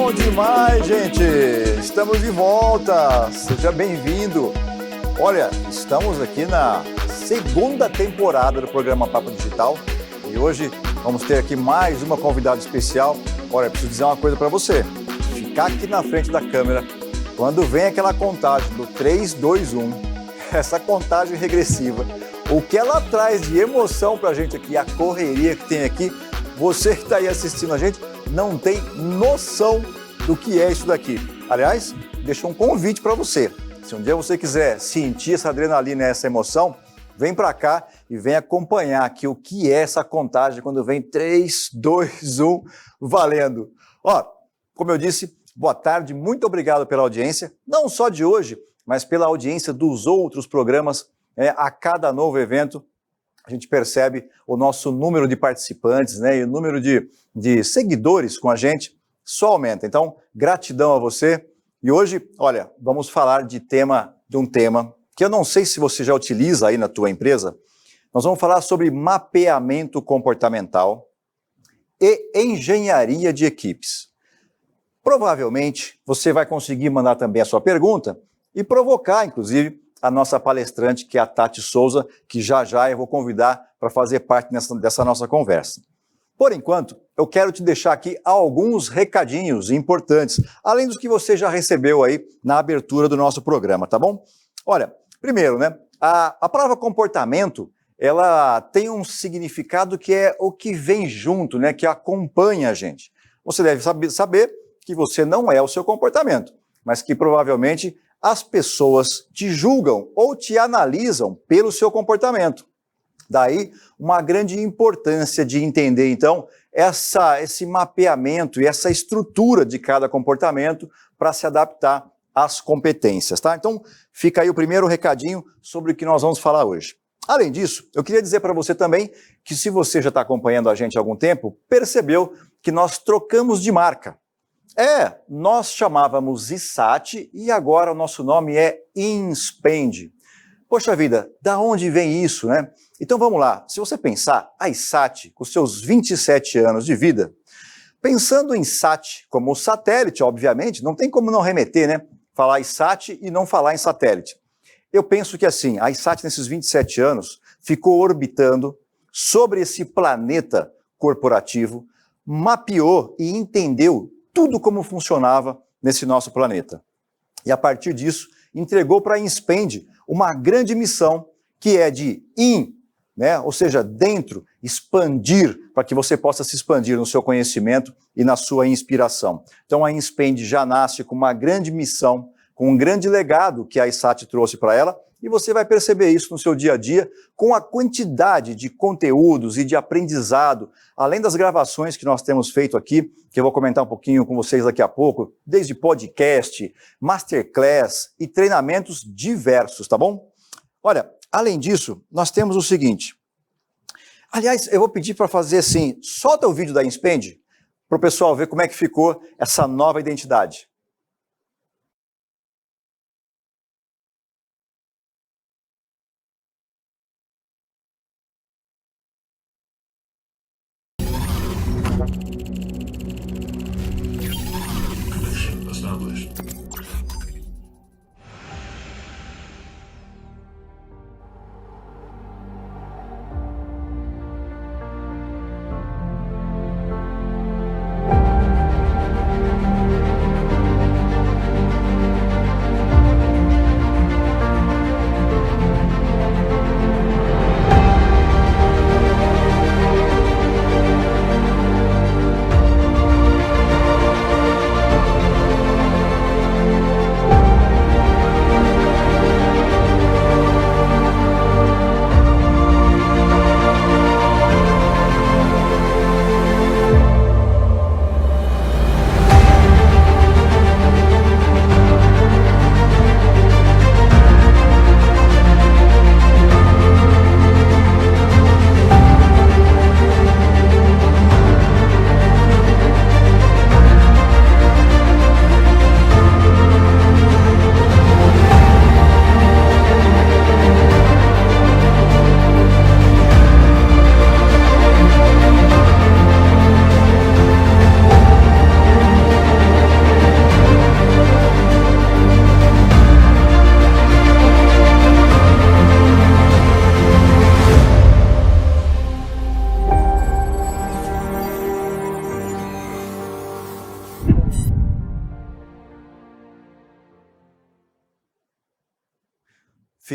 Bom demais, gente! Estamos de volta! Seja bem-vindo! Olha, estamos aqui na segunda temporada do programa Papo Digital e hoje vamos ter aqui mais uma convidada especial. Olha, eu preciso dizer uma coisa para você. Ficar aqui na frente da câmera, quando vem aquela contagem do 3, 2, 1, essa contagem regressiva, o que ela traz de emoção pra gente aqui, a correria que tem aqui, você que está aí assistindo a gente não tem noção do que é isso daqui. Aliás, deixa um convite para você. Se um dia você quiser sentir essa adrenalina, essa emoção, vem para cá e vem acompanhar aqui o que é essa contagem quando vem 3, 2, 1, valendo. Ó, como eu disse, boa tarde, muito obrigado pela audiência, não só de hoje, mas pela audiência dos outros programas. A cada novo evento, a gente percebe o nosso número de participantes, né, e o número de seguidores com a gente só aumenta. Então, gratidão a você. E hoje, olha, vamos falar de um tema que eu não sei se você já utiliza aí na tua empresa. Nós vamos falar sobre mapeamento comportamental e engenharia de equipes. Provavelmente, você vai conseguir mandar também a sua pergunta e provocar, inclusive, a nossa palestrante, que é a Tati Souza, que já eu vou convidar para fazer parte dessa nossa conversa. Por enquanto, eu quero te deixar aqui alguns recadinhos importantes, além dos que você já recebeu aí na abertura do nosso programa, tá bom? Olha, primeiro, né, a palavra comportamento, ela tem um significado que é o que vem junto, né, que acompanha a gente. Você deve saber que você não é o seu comportamento, mas que provavelmente as pessoas te julgam ou te analisam pelo seu comportamento. Daí, uma grande importância de entender, então, esse mapeamento e essa estrutura de cada comportamento para se adaptar às competências, tá? Então, fica aí o primeiro recadinho sobre o que nós vamos falar hoje. Além disso, eu queria dizer para você também que se você já está acompanhando a gente há algum tempo, percebeu que nós trocamos de marca. Nós chamávamos ISAT e agora o nosso nome é Inspend. Poxa vida, da onde vem isso, né? Então vamos lá, se você pensar, a ISAT, com seus 27 anos de vida, pensando em SAT como satélite, obviamente, não tem como não remeter, né? Falar ISAT e não falar em satélite. Eu penso que assim, a ISAT nesses 27 anos ficou orbitando sobre esse planeta corporativo, mapeou e entendeu tudo como funcionava nesse nosso planeta. E a partir disso, entregou para a Inspend uma grande missão que é de né, ou seja, dentro, expandir, para que você possa se expandir no seu conhecimento e na sua inspiração. Então a Inspend já nasce com uma grande missão, com um grande legado que a ISAT trouxe para ela, e você vai perceber isso no seu dia a dia, com a quantidade de conteúdos e de aprendizado, além das gravações que nós temos feito aqui, que eu vou comentar um pouquinho com vocês daqui a pouco, desde podcast, masterclass e treinamentos diversos, tá bom? Olha, além disso, nós temos o seguinte. Aliás, eu vou pedir para fazer assim, solta o vídeo da Inspend, para o pessoal ver como é que ficou essa nova identidade.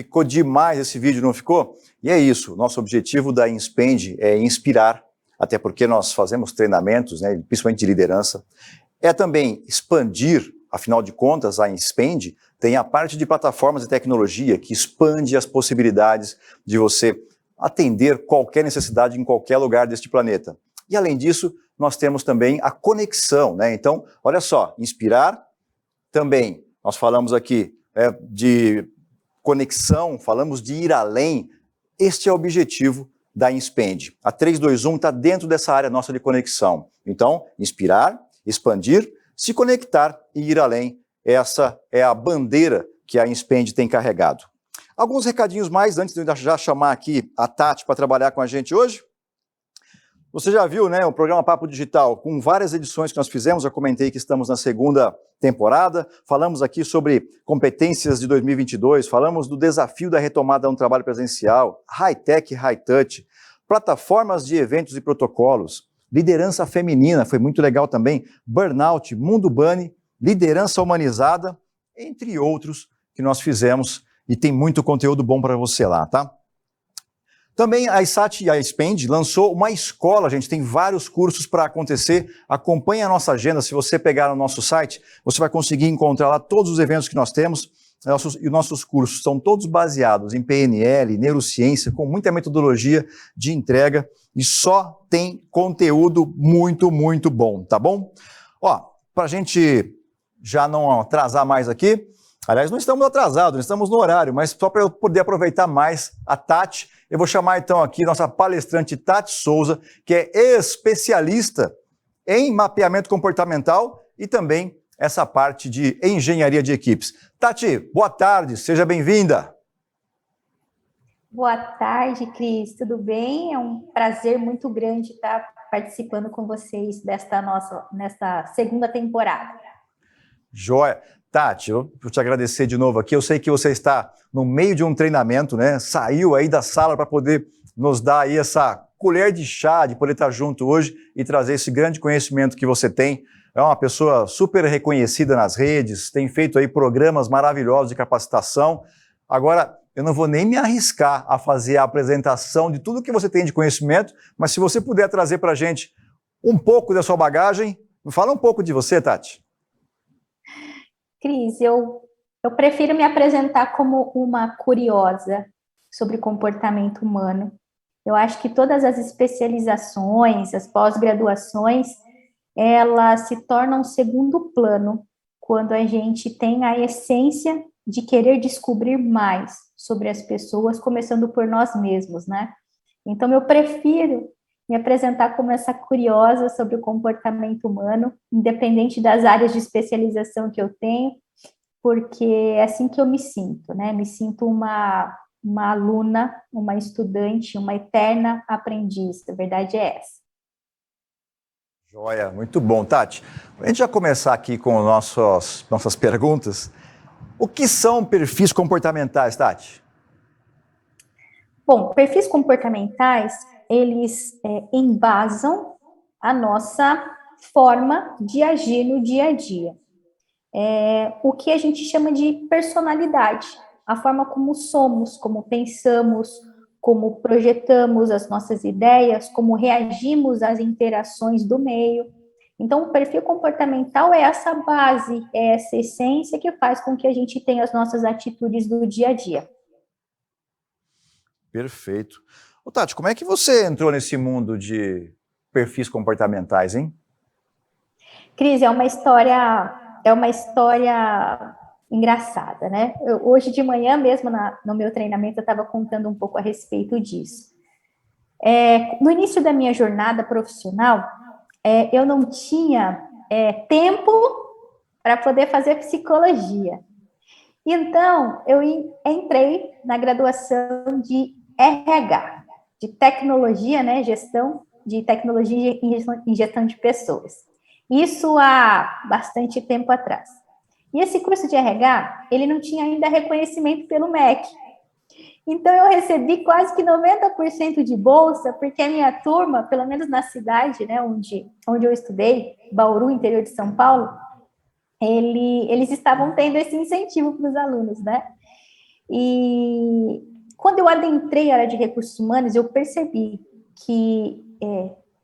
ficou demais esse vídeo, não ficou? E é isso, nosso objetivo da Inspend é inspirar, até porque nós fazemos treinamentos, né, principalmente de liderança, é também expandir, afinal de contas, a Inspend tem a parte de plataformas de tecnologia que expande as possibilidades de você atender qualquer necessidade em qualquer lugar deste planeta. E além disso, nós temos também a conexão, né? Então, olha só, inspirar também, nós falamos aqui de conexão, falamos de ir além. Este é o objetivo da Inspend. A 321 está dentro dessa área nossa de conexão. Então, inspirar, expandir, se conectar e ir além. Essa é a bandeira que a Inspend tem carregado. Alguns recadinhos mais, antes de eu já chamar aqui a Tati para trabalhar com a gente hoje. Você já viu, né, o programa Papo Digital, com várias edições que nós fizemos, eu comentei que estamos na segunda temporada, falamos aqui sobre competências de 2022, falamos do desafio da retomada no trabalho presencial, high-tech, high-touch, plataformas de eventos e protocolos, liderança feminina, foi muito legal também, burnout, mundo bunny, liderança humanizada, entre outros que nós fizemos, e tem muito conteúdo bom para você lá, tá? Também a ISAT e a Inspend lançou uma escola, gente, tem vários cursos para acontecer, acompanhe a nossa agenda, se você pegar no nosso site, você vai conseguir encontrar lá todos os eventos que nós temos, e os nossos cursos são todos baseados em PNL, neurociência, com muita metodologia de entrega, e só tem conteúdo muito, muito bom, tá bom? Ó, para a gente já não atrasar mais aqui, aliás, não estamos atrasados, não estamos no horário, mas só para eu poder aproveitar mais a Tati, eu vou chamar então aqui nossa palestrante Tati Souza, que é especialista em mapeamento comportamental e também essa parte de engenharia de equipes. Tati, boa tarde, seja bem-vinda. Boa tarde, Cris, tudo bem? É um prazer muito grande estar participando com vocês nesta segunda temporada. Joia. Tati, eu vou te agradecer de novo aqui. Eu sei que você está no meio de um treinamento, né? Saiu aí da sala para poder nos dar aí essa colher de chá, de poder estar junto hoje e trazer esse grande conhecimento que você tem. É uma pessoa super reconhecida nas redes, tem feito aí programas maravilhosos de capacitação. Agora, eu não vou nem me arriscar a fazer a apresentação de tudo que você tem de conhecimento, mas se você puder trazer para a gente um pouco da sua bagagem, fala um pouco de você, Tati. Cris, eu prefiro me apresentar como uma curiosa sobre comportamento humano. Eu acho que todas as especializações, as pós-graduações, elas se tornam segundo plano quando a gente tem a essência de querer descobrir mais sobre as pessoas, começando por nós mesmos, né? Então, eu prefiro me apresentar como essa curiosa sobre o comportamento humano, independente das áreas de especialização que eu tenho, porque é assim que eu me sinto, né? Me sinto uma aluna, uma estudante, uma eterna aprendiz, a verdade é essa. Joia, muito bom. Tati, a gente já começar aqui com nossas perguntas. O que são perfis comportamentais, Tati? Bom, perfis comportamentais, eles embasam a nossa forma de agir no dia a dia. O que a gente chama de personalidade, a forma como somos, como pensamos, como projetamos as nossas ideias, como reagimos às interações do meio. Então, o perfil comportamental é essa base, é essa essência que faz com que a gente tenha as nossas atitudes do dia a dia. Perfeito. Ô, Tati, como é que você entrou nesse mundo de perfis comportamentais, hein? Cris, é uma história engraçada, né? Hoje de manhã mesmo, no meu treinamento, eu estava contando um pouco a respeito disso. No início da minha jornada profissional, eu não tinha tempo para poder fazer psicologia. Então, eu entrei na graduação de RH, de tecnologia, né? Gestão de tecnologia em gestão de pessoas. Isso há bastante tempo atrás. E esse curso de RH, ele não tinha ainda reconhecimento pelo MEC. Então, eu recebi quase que 90% de bolsa, porque a minha turma, pelo menos na cidade, né, onde eu estudei, Bauru, interior de São Paulo, eles estavam tendo esse incentivo para os alunos, né? E quando eu adentrei a área de recursos humanos, eu percebi que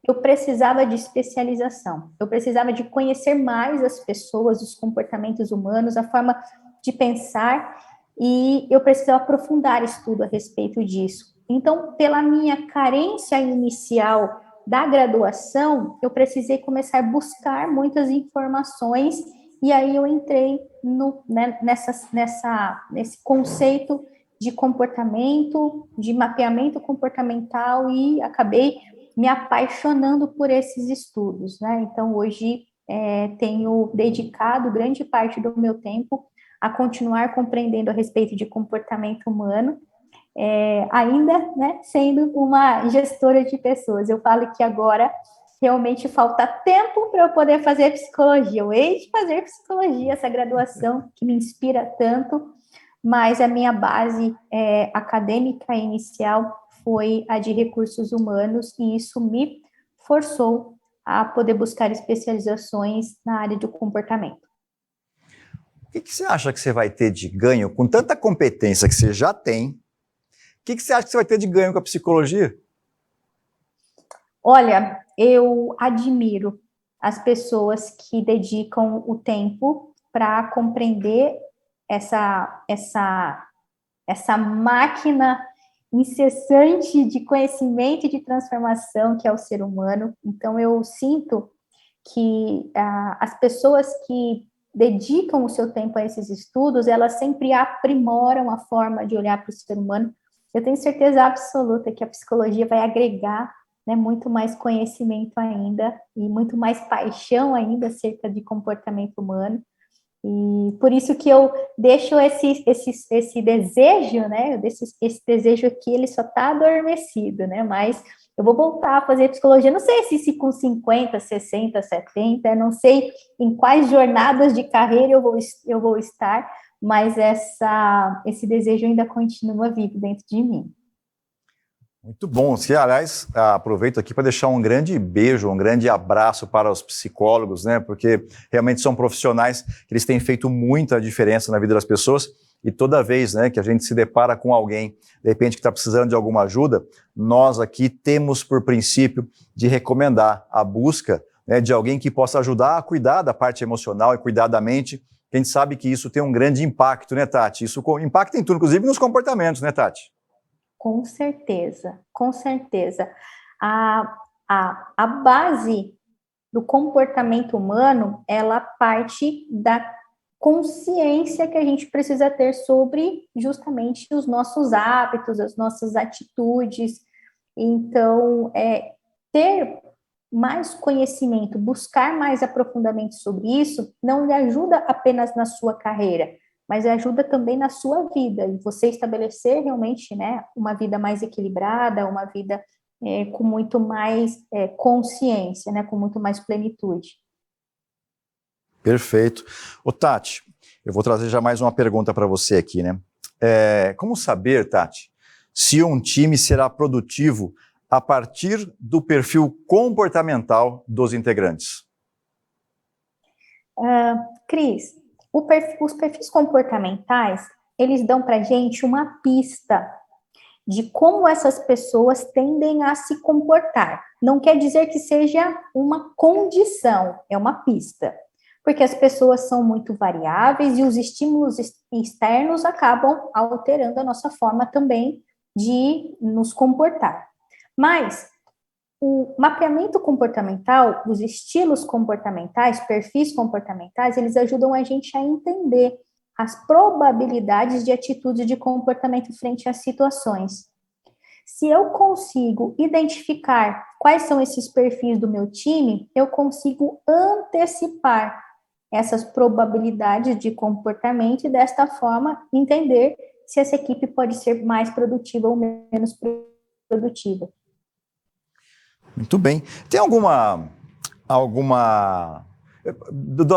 eu precisava de especialização, eu precisava de conhecer mais as pessoas, os comportamentos humanos, a forma de pensar, e eu precisava aprofundar estudo a respeito disso. Então, pela minha carência inicial da graduação, eu precisei começar a buscar muitas informações, e aí eu entrei nesse conceito de comportamento, de mapeamento comportamental, e acabei me apaixonando por esses estudos, né? Então, hoje, tenho dedicado grande parte do meu tempo a continuar compreendendo a respeito de comportamento humano, ainda, né, sendo uma gestora de pessoas. Eu falo que agora realmente falta tempo para eu poder fazer psicologia. Eu hei de fazer psicologia, essa graduação que me inspira tanto, mas a minha base acadêmica inicial foi a de recursos humanos, e isso me forçou a poder buscar especializações na área do comportamento. O que você acha que você vai ter de ganho com tanta competência que você já tem? O que você acha que você vai ter de ganho com a psicologia? Olha, eu admiro as pessoas que dedicam o tempo para compreender essa máquina incessante de conhecimento e de transformação que é o ser humano. Então, eu sinto que as pessoas que dedicam o seu tempo a esses estudos, elas sempre aprimoram a forma de olhar para o ser humano. Eu tenho certeza absoluta que a psicologia vai agregar, né, muito mais conhecimento ainda e muito mais paixão ainda acerca de comportamento humano. E por isso que eu deixo esse desejo, né? Esse desejo aqui, ele só está adormecido, né? Mas eu vou voltar a fazer psicologia, não sei se com 50, 60, 70, não sei em quais jornadas de carreira eu vou estar, mas esse desejo ainda continua vivo dentro de mim. Muito bom. Aliás, aproveito aqui para deixar um grande beijo, um grande abraço para os psicólogos, né? Porque realmente são profissionais que eles têm feito muita diferença na vida das pessoas, e toda vez, né, que a gente se depara com alguém, de repente, que está precisando de alguma ajuda, nós aqui temos por princípio de recomendar a busca, né, de alguém que possa ajudar a cuidar da parte emocional e cuidar da mente. A gente sabe que isso tem um grande impacto, né, Tati? Isso impacta em tudo, inclusive nos comportamentos, né, Tati? Com certeza, com certeza. A base do comportamento humano, ela parte da consciência que a gente precisa ter sobre justamente os nossos hábitos, as nossas atitudes. Então, ter mais conhecimento, buscar mais aprofundamento sobre isso, não lhe ajuda apenas na sua carreira, mas ajuda também na sua vida, e você estabelecer realmente, né, uma vida mais equilibrada, uma vida com muito mais consciência, né, com muito mais plenitude. Perfeito. Ô, Tati, eu vou trazer já mais uma pergunta para você aqui, né? Como saber, Tati, se um time será produtivo a partir do perfil comportamental dos integrantes? Cris, os perfis comportamentais, eles dão para a gente uma pista de como essas pessoas tendem a se comportar. Não quer dizer que seja uma condição, é uma pista. Porque as pessoas são muito variáveis e os estímulos externos acabam alterando a nossa forma também de nos comportar. Mas o mapeamento comportamental, os estilos comportamentais, perfis comportamentais, eles ajudam a gente a entender as probabilidades de atitude de comportamento frente às situações. Se eu consigo identificar quais são esses perfis do meu time, eu consigo antecipar essas probabilidades de comportamento e, desta forma, entender se essa equipe pode ser mais produtiva ou menos produtiva. Muito bem. Tem alguma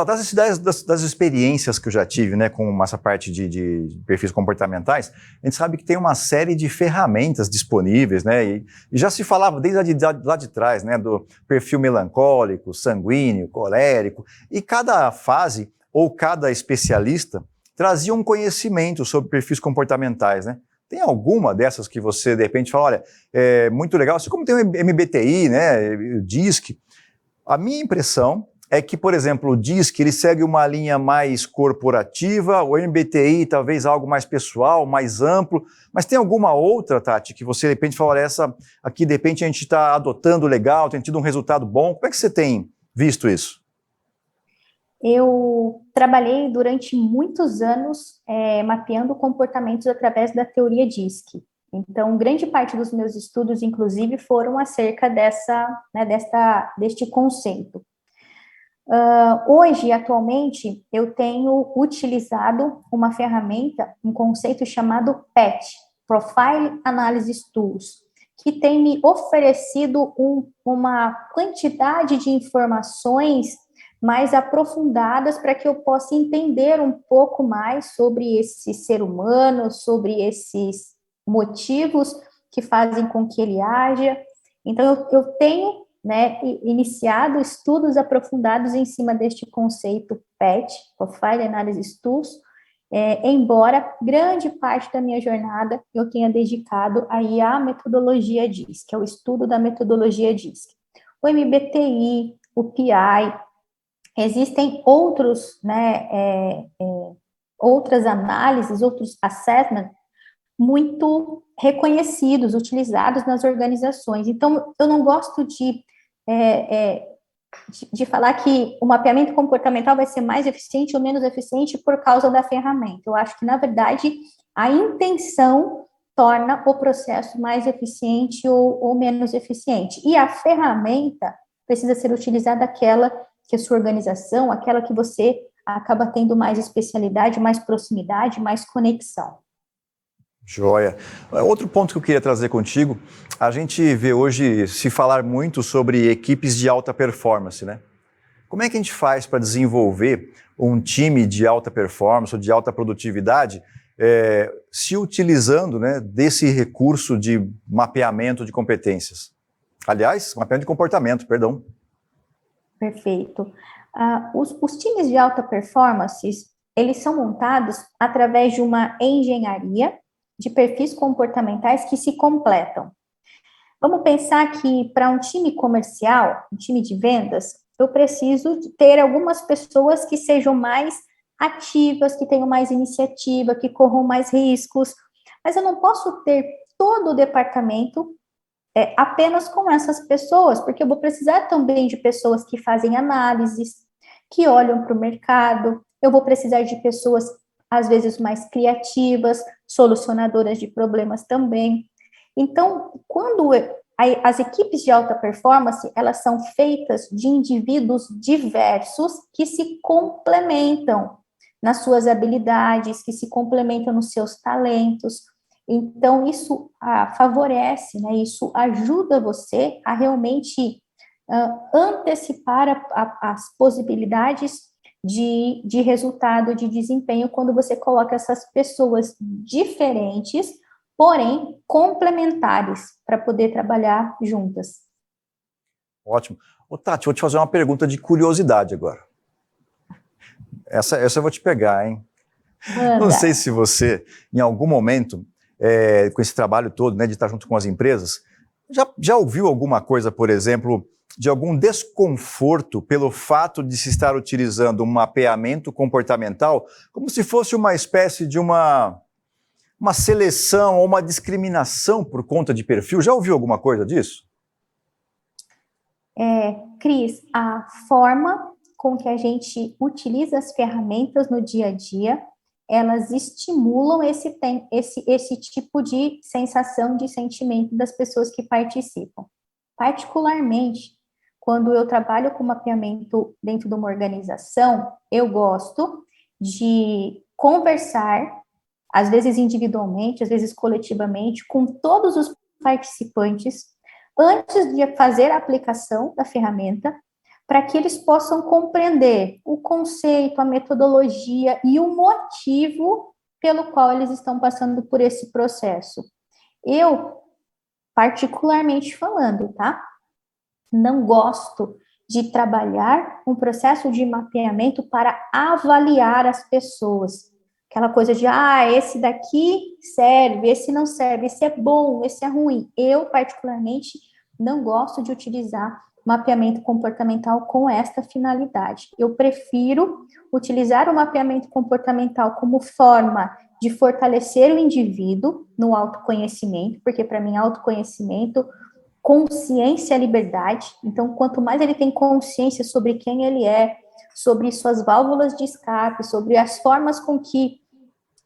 das experiências que eu já tive, né, com essa parte de perfis comportamentais, a gente sabe que tem uma série de ferramentas disponíveis, né, e já se falava desde lá de trás, né, do perfil melancólico, sanguíneo, colérico, e cada fase ou cada especialista traziam um conhecimento sobre perfis comportamentais, né? Tem alguma dessas que você, de repente, fala, olha, é muito legal, assim como tem o MBTI, né, o DISC, a minha impressão é que, por exemplo, o DISC, ele segue uma linha mais corporativa, o MBTI talvez algo mais pessoal, mais amplo, mas tem alguma outra, Tati, que você de repente fala, olha, essa aqui de repente a gente está adotando legal, tem tido um resultado bom, como é que você tem visto isso? Eu trabalhei durante muitos anos mapeando comportamentos através da teoria DISC. Então, grande parte dos meus estudos, inclusive, foram acerca deste conceito. Hoje, atualmente, eu tenho utilizado uma ferramenta, um conceito chamado PAT, Profile Analysis Tools, que tem me oferecido uma quantidade de informações mais aprofundadas para que eu possa entender um pouco mais sobre esse ser humano, sobre esses motivos que fazem com que ele haja. Então, eu tenho iniciado estudos aprofundados em cima deste conceito PAT, Profile Analysis Tools, embora grande parte da minha jornada eu tenha dedicado aí à metodologia DISC, que é o estudo da metodologia DISC. O MBTI, o PI, existem outros, outras análises, outros assessments muito reconhecidos, utilizados nas organizações. Então, eu não gosto de falar que o mapeamento comportamental vai ser mais eficiente ou menos eficiente por causa da ferramenta. Eu acho que, na verdade, a intenção torna o processo mais eficiente ou menos eficiente. E a ferramenta precisa ser utilizada aquela que a sua organização, aquela que você acaba tendo mais especialidade, mais proximidade, mais conexão. Joia. Outro ponto que eu queria trazer contigo, a gente vê hoje se falar muito sobre equipes de alta performance, né? Como é que a gente faz para desenvolver um time de alta performance ou de alta produtividade se utilizando, né, desse recurso de mapeamento de competências? Aliás, mapeamento de comportamento, perdão. Perfeito. Os times de alta performance, eles são montados através de uma engenharia de perfis comportamentais que se completam. Vamos pensar que para um time comercial, um time de vendas, eu preciso ter algumas pessoas que sejam mais ativas, que tenham mais iniciativa, que corram mais riscos, mas eu não posso ter todo o departamento apenas com essas pessoas, porque eu vou precisar também de pessoas que fazem análises, que olham para o mercado, eu vou precisar de pessoas, às vezes, mais criativas, solucionadoras de problemas também. Então, quando as equipes de alta performance, elas são feitas de indivíduos diversos que se complementam nas suas habilidades, que se complementam nos seus talentos. Então, isso favorece, né? Isso ajuda você a realmente antecipar as possibilidades de resultado, de desempenho, quando você coloca essas pessoas diferentes, porém complementares, para poder trabalhar juntas. Ótimo. Ô, Tati, vou te fazer uma pergunta de curiosidade agora. Essa eu vou te pegar, hein? Anda. Não sei se você, em algum momento, com esse trabalho todo, né, de estar junto com as empresas, já ouviu alguma coisa, por exemplo, de algum desconforto pelo fato de se estar utilizando um mapeamento comportamental como se fosse uma espécie de uma seleção ou uma discriminação por conta de perfil? Já ouviu alguma coisa disso? Cris, a forma com que a gente utiliza as ferramentas no dia a dia, elas estimulam esse tipo de sensação, de sentimento das pessoas que participam. Particularmente, quando eu trabalho com mapeamento dentro de uma organização, eu gosto de conversar, às vezes individualmente, às vezes coletivamente, com todos os participantes, antes de fazer a aplicação da ferramenta, para que eles possam compreender o conceito, a metodologia e o motivo pelo qual eles estão passando por esse processo. Eu, particularmente falando, tá? Não gosto de trabalhar um processo de mapeamento para avaliar as pessoas. Aquela coisa de, esse daqui serve, esse não serve, esse é bom, esse é ruim. Eu, particularmente, não gosto de utilizar mapeamento comportamental com esta finalidade. Eu prefiro utilizar o mapeamento comportamental como forma de fortalecer o indivíduo no autoconhecimento, porque para mim autoconhecimento, consciência é liberdade. Então, quanto mais ele tem consciência sobre quem ele é, sobre suas válvulas de escape, sobre as formas com que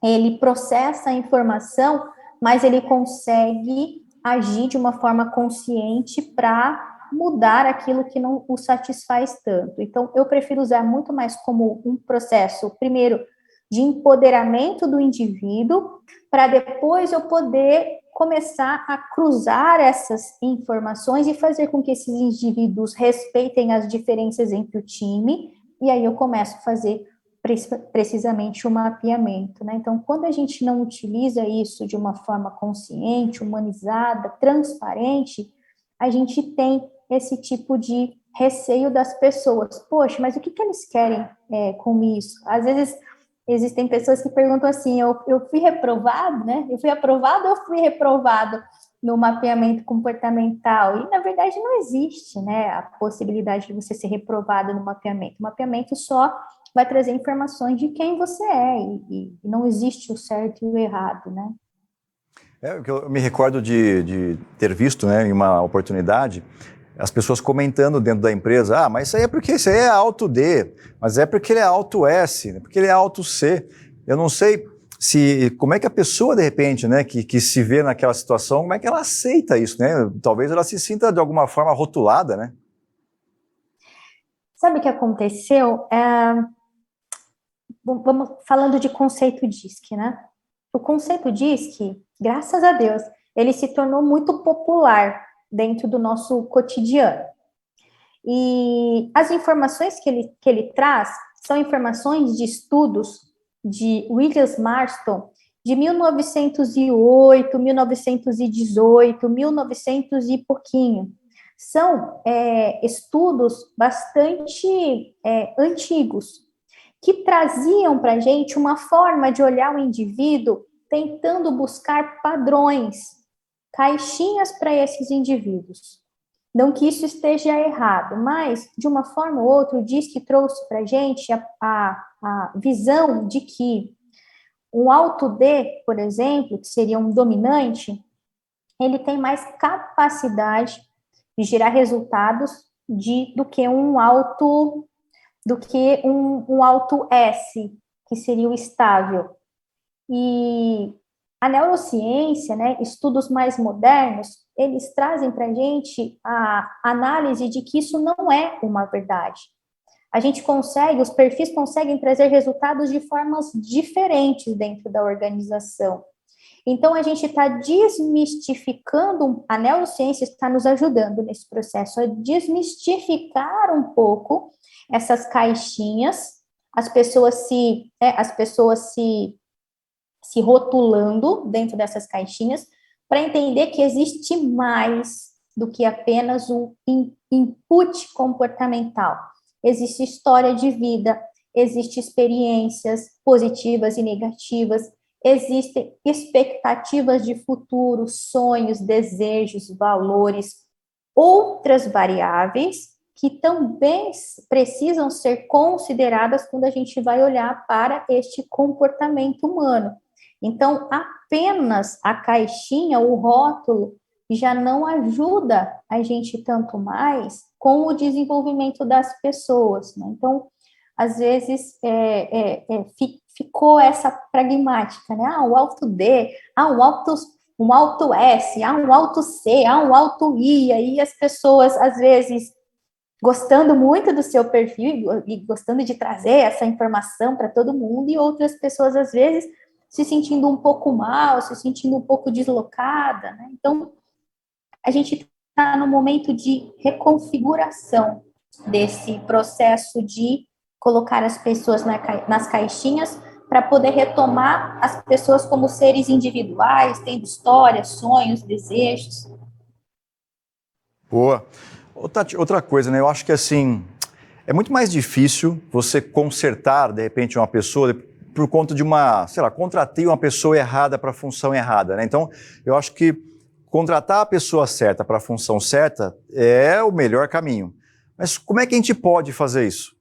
ele processa a informação, mais ele consegue agir de uma forma consciente para mudar aquilo que não o satisfaz tanto. Então, eu prefiro usar muito mais como um processo, primeiro, de empoderamento do indivíduo, para depois eu poder começar a cruzar essas informações e fazer com que esses indivíduos respeitem as diferenças entre o time, e aí eu começo a fazer precisamente o mapeamento, né? Então, quando a gente não utiliza isso de uma forma consciente, humanizada, transparente, a gente tem esse tipo de receio das pessoas. Poxa, mas o que eles querem com isso? Às vezes, existem pessoas que perguntam assim, eu fui reprovado, né? Eu fui aprovado ou fui reprovado no mapeamento comportamental? E, na verdade, não existe, né, a possibilidade de você ser reprovado no mapeamento. O mapeamento só vai trazer informações de quem você é, e não existe o certo e o errado, né? Eu me recordo de ter visto, né, em uma oportunidade, as pessoas comentando dentro da empresa, mas isso aí é porque esse aí é alto D, mas é porque ele é alto S, porque ele é alto C. Eu não sei como é que a pessoa, de repente, né, que se vê naquela situação, como é que ela aceita isso, né? Talvez ela se sinta de alguma forma rotulada, né? Sabe o que aconteceu? Vamos falando de conceito DISC, né? O conceito DISC, graças a Deus, ele se tornou muito popular dentro do nosso cotidiano. E as informações que ele traz são informações de estudos de William Marston de 1908, 1918, 1900 e pouquinho. São estudos bastante antigos, que traziam para a gente uma forma de olhar o indivíduo tentando buscar padrões, caixinhas para esses indivíduos. Não que isso esteja errado, mas, de uma forma ou outra, o DISC trouxe para a gente a visão de que um alto D, por exemplo, que seria um dominante, ele tem mais capacidade de gerar resultados do que um alto S, que seria o estável. E a neurociência, né, estudos mais modernos, eles trazem para a gente a análise de que isso não é uma verdade. A gente os perfis conseguem trazer resultados de formas diferentes dentro da organização. Então, a gente está desmistificando, a neurociência está nos ajudando nesse processo a desmistificar um pouco essas caixinhas, as pessoas se rotulando dentro dessas caixinhas, para entender que existe mais do que apenas o input comportamental. Existe história de vida, existem experiências positivas e negativas, existem expectativas de futuro, sonhos, desejos, valores, outras variáveis que também precisam ser consideradas quando a gente vai olhar para este comportamento humano. Então, apenas a caixinha, o rótulo, já não ajuda a gente tanto mais com o desenvolvimento das pessoas, né? Então, às vezes, ficou essa pragmática, né? Um alto D, um alto S, um alto C, um alto I, e aí as pessoas, às vezes, gostando muito do seu perfil e gostando de trazer essa informação para todo mundo, e outras pessoas, às vezes, se sentindo um pouco mal, se sentindo um pouco deslocada, né? Então, a gente está no momento de reconfiguração desse processo de colocar as pessoas nas caixinhas para poder retomar as pessoas como seres individuais, tendo histórias, sonhos, desejos. Boa. Tati, outra coisa, né? Eu acho que, assim, é muito mais difícil você consertar, de repente, uma pessoa por conta de uma, sei lá, contratei uma pessoa errada para a função errada, né? Então, eu acho que contratar a pessoa certa para a função certa é o melhor caminho. Mas como é que a gente pode fazer isso?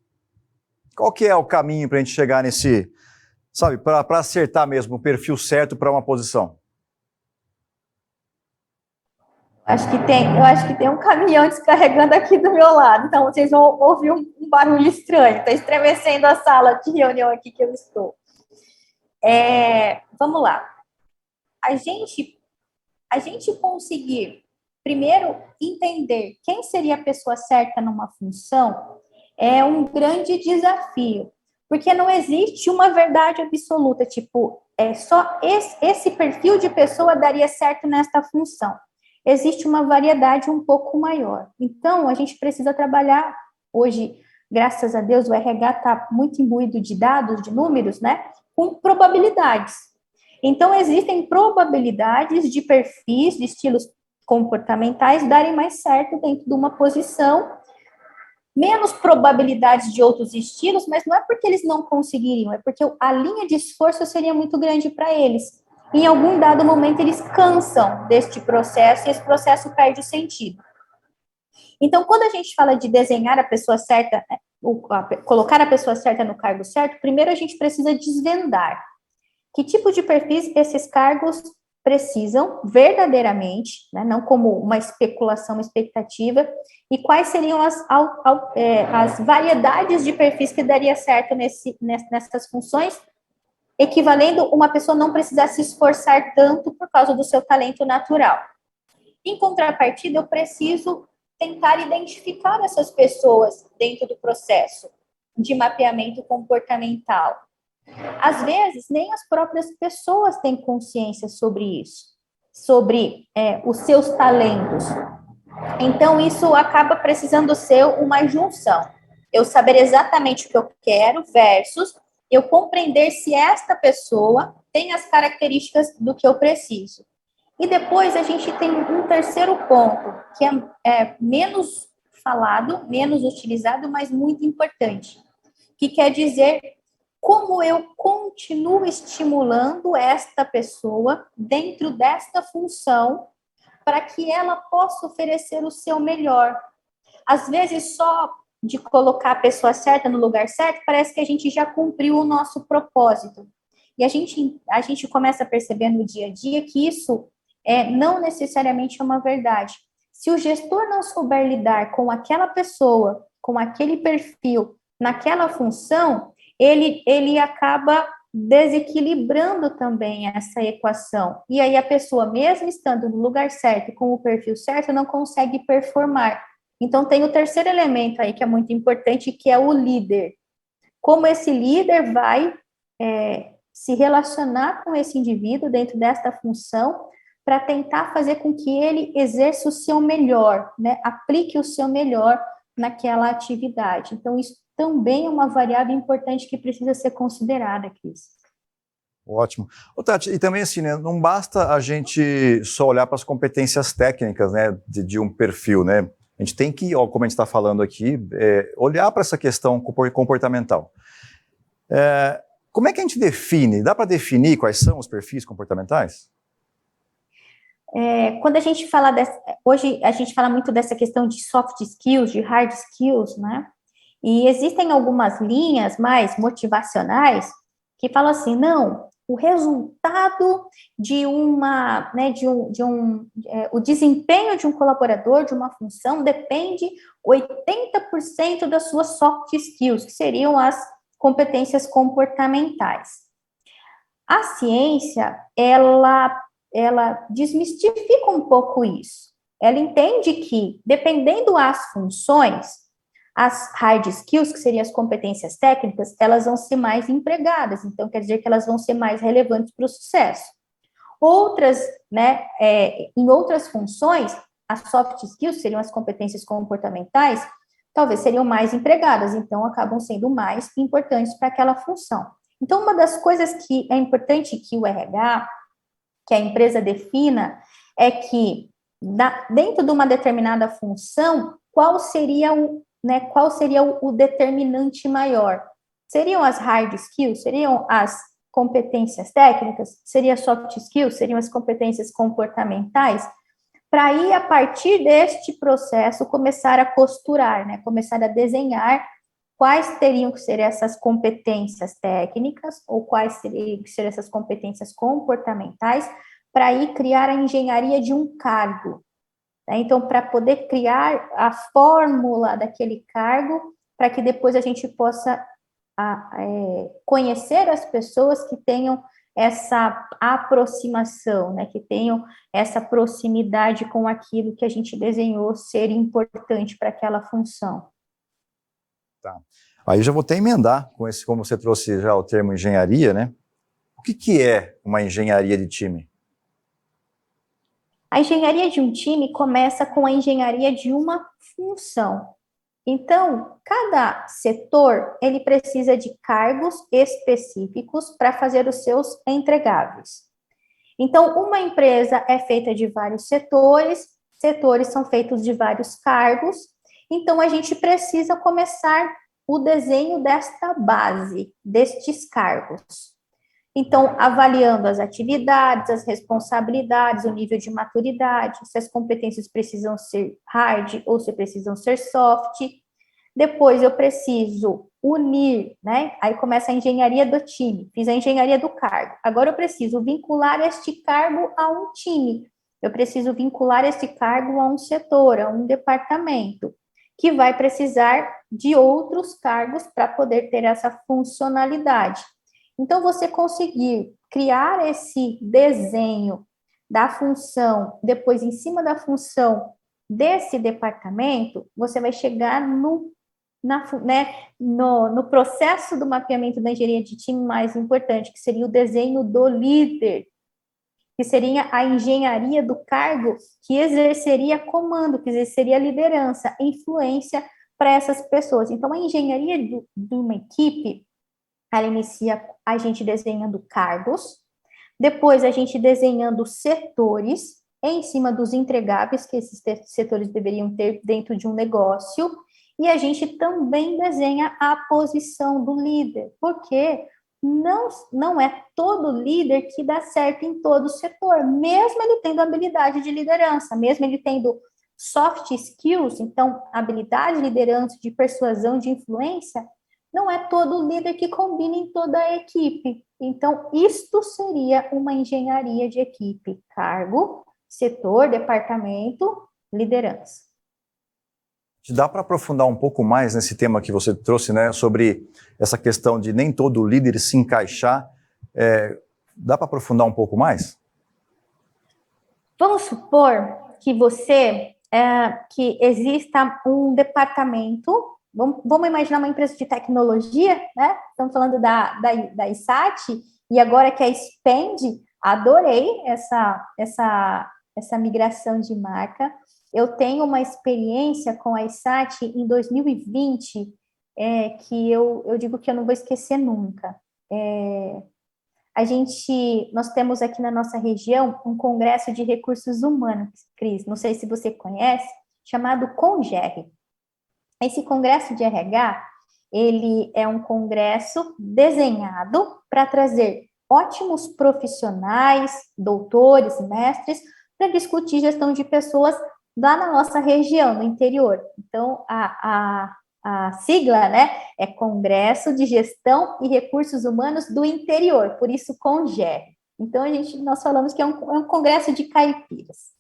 Qual que é o caminho para a gente chegar nesse, sabe, para acertar mesmo o perfil certo para uma posição? Eu acho que tem um caminhão descarregando aqui do meu lado, então vocês vão ouvir um barulho estranho, está estremecendo a sala de reunião aqui que eu estou. Vamos lá. A gente conseguir, primeiro, entender quem seria a pessoa certa numa função é um grande desafio, porque não existe uma verdade absoluta, tipo, só esse perfil de pessoa daria certo nesta função. Existe uma variedade um pouco maior. Então, a gente precisa trabalhar hoje, graças a Deus, o RH está muito imbuído de dados, de números, né? Com probabilidades. Então, existem probabilidades de perfis, de estilos comportamentais darem mais certo dentro de uma posição, menos probabilidades de outros estilos, mas não é porque eles não conseguiriam, é porque a linha de esforço seria muito grande para eles. Em algum dado momento, eles cansam deste processo e esse processo perde o sentido. Então, quando a gente fala de desenhar a pessoa certa, colocar a pessoa certa no cargo certo, primeiro a gente precisa desvendar que tipo de perfis esses cargos precisam verdadeiramente, né, não como uma especulação, uma expectativa, e quais seriam as variedades de perfis que daria certo nessas funções, equivalendo uma pessoa não precisar se esforçar tanto por causa do seu talento natural. Em contrapartida, eu preciso tentar identificar essas pessoas dentro do processo de mapeamento comportamental. Às vezes, nem as próprias pessoas têm consciência sobre isso, sobre os seus talentos. Então, isso acaba precisando ser uma junção. Eu saber exatamente o que eu quero versus eu compreender se esta pessoa tem as características do que eu preciso. E depois a gente tem um terceiro ponto, que é menos falado, menos utilizado, mas muito importante, que quer dizer como eu continuo estimulando esta pessoa dentro desta função para que ela possa oferecer o seu melhor. Às vezes, só de colocar a pessoa certa no lugar certo, parece que a gente já cumpriu o nosso propósito. E a gente começa a perceber no dia a dia que isso não necessariamente é uma verdade. Se o gestor não souber lidar com aquela pessoa, com aquele perfil, naquela função, ele acaba desequilibrando também essa equação. E aí a pessoa, mesmo estando no lugar certo, com o perfil certo, não consegue performar. Então, tem o terceiro elemento aí que é muito importante, que é o líder. Como esse líder vai se relacionar com esse indivíduo dentro desta função para tentar fazer com que ele exerça o seu melhor, né? Aplique o seu melhor naquela atividade. Então, isso também é uma variável importante que precisa ser considerada, Cris. Ótimo. Ô, Tati, e também assim, né, não basta a gente só olhar para as competências técnicas, né, de um perfil, né? A gente tem que, como a gente está falando aqui, olhar para essa questão comportamental. Como é que a gente define? Dá para definir quais são os perfis comportamentais? Quando a gente fala hoje a gente fala muito dessa questão de soft skills, de hard skills, né? E existem algumas linhas mais motivacionais que falam assim, não, o resultado de o desempenho de um colaborador, de uma função, depende 80% das suas soft skills, que seriam as competências comportamentais. A ciência, ela desmistifica um pouco isso. Ela entende que, dependendo das funções, as hard skills, que seriam as competências técnicas, elas vão ser mais empregadas, então quer dizer que elas vão ser mais relevantes para o sucesso. Outras, né, em outras funções, as soft skills, seriam as competências comportamentais, talvez seriam mais empregadas, então acabam sendo mais importantes para aquela função. Então, uma das coisas que é importante que o RH, que a empresa defina, é que dentro de uma determinada função, qual seria o determinante maior? Seriam as hard skills? Seriam as competências técnicas? Seria soft skills? Seriam as competências comportamentais? Para aí, a partir deste processo, começar a costurar, né? Começar a desenhar quais teriam que ser essas competências técnicas ou quais teriam que ser essas competências comportamentais para aí criar a engenharia de um cargo. Né? Então, para poder criar a fórmula daquele cargo, para que depois a gente possa conhecer as pessoas que tenham essa aproximação, né, que tenham essa proximidade com aquilo que a gente desenhou ser importante para aquela função. Tá. Aí já vou até emendar com esse, como você trouxe já o termo engenharia, né? O que é uma engenharia de time? A engenharia de um time começa com a engenharia de uma função. Então, cada setor, ele precisa de cargos específicos para fazer os seus entregáveis. Então, uma empresa é feita de vários setores, setores são feitos de vários cargos, então a gente precisa começar o desenho desta base, destes cargos. Então, avaliando as atividades, as responsabilidades, o nível de maturidade, se as competências precisam ser hard ou se precisam ser soft. Depois eu preciso unir, né? Aí começa a engenharia do time, fiz a engenharia do cargo. Agora eu preciso vincular este cargo a um time. Eu preciso vincular este cargo a um setor, a um departamento, que vai precisar de outros cargos para poder ter essa funcionalidade. Então, você conseguir criar esse desenho da função, depois em cima da função desse departamento, você vai chegar no processo do mapeamento da engenharia de time mais importante, que seria o desenho do líder, que seria a engenharia do cargo que exerceria comando, que exerceria liderança, influência para essas pessoas. Então, a engenharia de uma equipe, ela inicia a gente desenhando cargos, depois a gente desenhando setores em cima dos entregáveis que esses setores deveriam ter dentro de um negócio, e a gente também desenha a posição do líder, porque não é todo líder que dá certo em todo setor, mesmo ele tendo habilidade de liderança, mesmo ele tendo soft skills, então habilidade de liderança, de persuasão, de influência, não é todo líder que combina em toda a equipe. Então, isto seria uma engenharia de equipe: cargo, setor, departamento, liderança. Dá para aprofundar um pouco mais nesse tema que você trouxe, né, sobre essa questão de nem todo líder se encaixar? Dá para aprofundar um pouco mais? Vamos supor que que exista um departamento. Vamos imaginar uma empresa de tecnologia, né? Estamos falando da ISAT, e agora que é a Spend, adorei essa migração de marca. Eu tenho uma experiência com a ISAT em 2020, que eu digo que eu não vou esquecer nunca. Nós temos aqui na nossa região um congresso de recursos humanos, Cris, não sei se você conhece, chamado CONGER. Esse congresso de RH, ele é um congresso desenhado para trazer ótimos profissionais, doutores, mestres, para discutir gestão de pessoas lá na nossa região, no interior. Então, a sigla, né, é Congresso de Gestão e Recursos Humanos do Interior, por isso CONGER. Então, nós falamos que é um congresso de caipiras.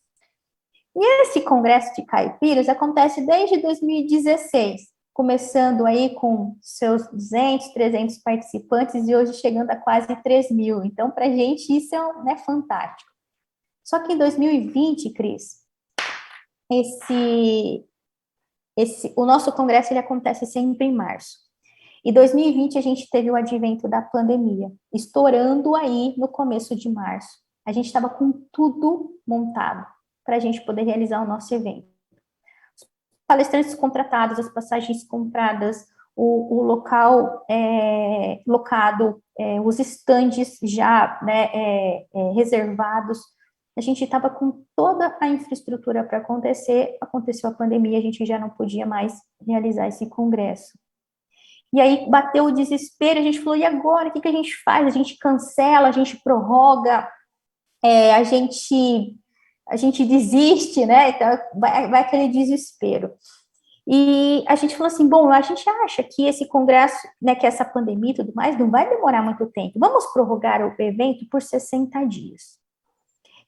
E esse congresso de caipiras acontece desde 2016, começando aí com seus 200, 300 participantes e hoje chegando a quase 3.000. Então, para a gente, isso é fantástico. Só que em 2020, Cris, o nosso congresso ele acontece sempre em março. Em 2020, a gente teve o advento da pandemia, estourando aí no começo de março. A gente estava com tudo montado para a gente poder realizar o nosso evento. Os palestrantes contratados, as passagens compradas, o local locado, os estandes já reservados. A gente estava com toda a infraestrutura para acontecer, aconteceu a pandemia, a gente já não podia mais realizar esse congresso. E aí bateu o desespero, a gente falou, e agora? O que a gente faz? A gente cancela, a gente prorroga, a gente desiste, né? Então, vai aquele desespero. E a gente falou assim, bom, a gente acha que esse congresso, né, que essa pandemia e tudo mais, não vai demorar muito tempo. Vamos prorrogar o evento por 60 dias.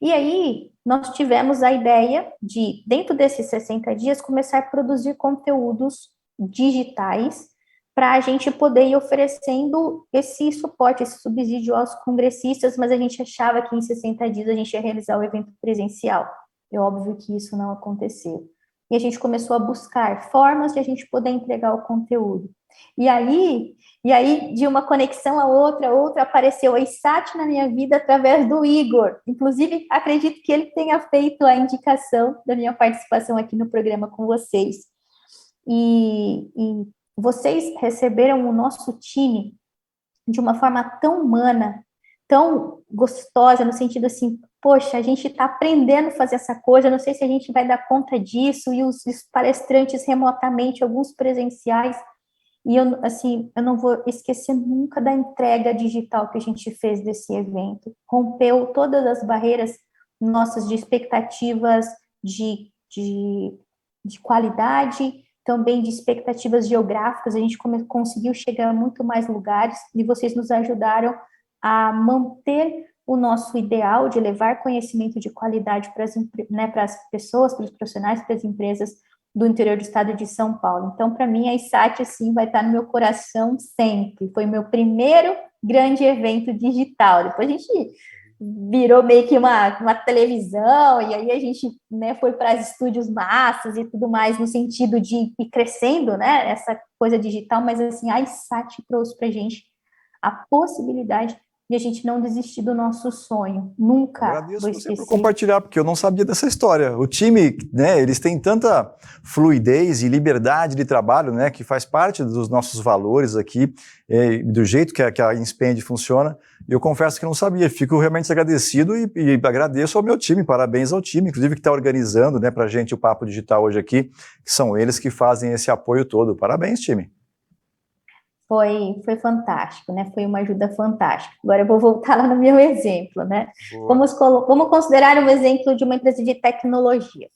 E aí, nós tivemos a ideia de, dentro desses 60 dias, começar a produzir conteúdos digitais para a gente poder ir oferecendo esse suporte, esse subsídio aos congressistas, mas a gente achava que em 60 dias a gente ia realizar o evento presencial. É óbvio que isso não aconteceu. E a gente começou a buscar formas de a gente poder entregar o conteúdo. E aí, de uma conexão a outra apareceu a ISAT na minha vida através do Igor. Inclusive, acredito que ele tenha feito a indicação da minha participação aqui no programa com vocês. E vocês receberam o nosso time de uma forma tão humana, tão gostosa, no sentido assim, poxa, a gente está aprendendo a fazer essa coisa, não sei se a gente vai dar conta disso, e os palestrantes remotamente, alguns presenciais, e eu não vou esquecer nunca da entrega digital que a gente fez desse evento. Rompeu todas as barreiras nossas de expectativas de qualidade, também de expectativas geográficas. A gente conseguiu chegar a muito mais lugares e vocês nos ajudaram a manter o nosso ideal de levar conhecimento de qualidade para as pessoas, para os profissionais, para as empresas do interior do estado de São Paulo. Então, para mim, a ISAT, assim, vai estar no meu coração sempre. Foi o meu primeiro grande evento digital. Depois a gente virou meio que uma televisão, e aí a gente, né, foi para os estúdios massas e tudo mais, no sentido de ir crescendo, né, essa coisa digital, mas, assim, a ISAT trouxe para a gente a possibilidade de a gente não desistir do nosso sonho. Nunca agradeço você por compartilhar, porque eu não sabia dessa história. O time, né, eles têm tanta fluidez e liberdade de trabalho, né, que faz parte dos nossos valores aqui, do jeito que a Inspend funciona. Eu confesso que não sabia. Fico realmente agradecido e agradeço ao meu time, parabéns ao time, inclusive que está organizando, né, para a gente o Papo Digital hoje aqui, que são eles que fazem esse apoio todo. Parabéns, time. Foi fantástico, né? Foi uma ajuda fantástica. Agora eu vou voltar lá no meu exemplo, né? Vamos considerar um exemplo de uma empresa de tecnologia.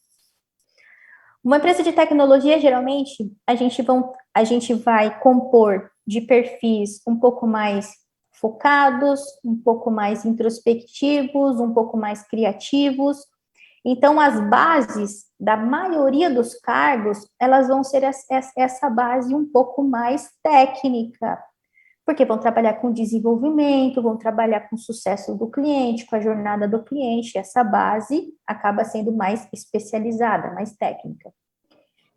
Uma empresa de tecnologia, geralmente, a gente vai compor de perfis um pouco mais focados, um pouco mais introspectivos, um pouco mais criativos. Então, as bases da maioria dos cargos, elas vão ser essa base um pouco mais técnica, porque vão trabalhar com desenvolvimento, vão trabalhar com o sucesso do cliente, com a jornada do cliente, essa base acaba sendo mais especializada, mais técnica.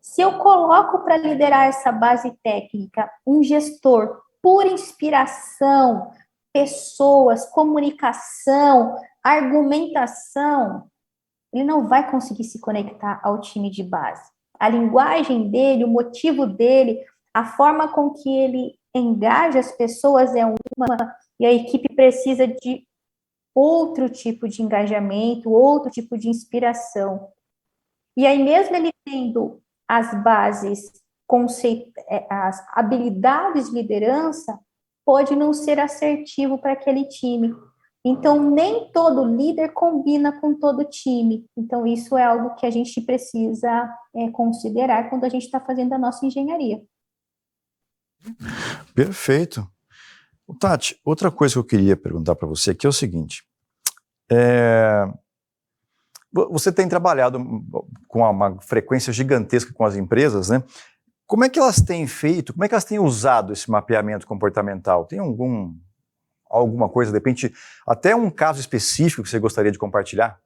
Se eu coloco para liderar essa base técnica um gestor por inspiração, pessoas, comunicação, argumentação, ele não vai conseguir se conectar ao time de base. A linguagem dele, o motivo dele, a forma com que ele engaja as pessoas é uma, e a equipe precisa de outro tipo de engajamento, outro tipo de inspiração. E aí, mesmo ele tendo as bases, as habilidades de liderança, pode não ser assertivo para aquele time. Então, nem todo líder combina com todo time. Então, isso é algo que a gente precisa considerar quando a gente está fazendo a nossa engenharia. Perfeito. Tati, outra coisa que eu queria perguntar para você aqui é o seguinte. Você tem trabalhado com uma frequência gigantesca com as empresas, né? Como é que elas têm feito, como é que elas têm usado esse mapeamento comportamental? Tem alguma coisa, de repente, até um caso específico que você gostaria de compartilhar?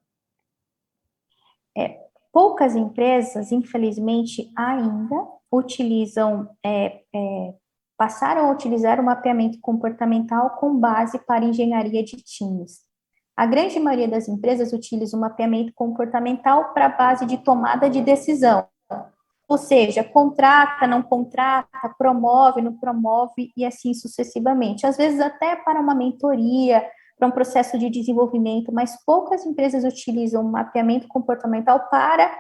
Poucas empresas, infelizmente, ainda utilizam, passaram a utilizar o mapeamento comportamental com base para engenharia de times. A grande maioria das empresas utiliza o mapeamento comportamental para base de tomada de decisão. Ou seja, contrata, não contrata, promove, não promove e assim sucessivamente. Às vezes até para uma mentoria, para um processo de desenvolvimento, mas poucas empresas utilizam o mapeamento comportamental para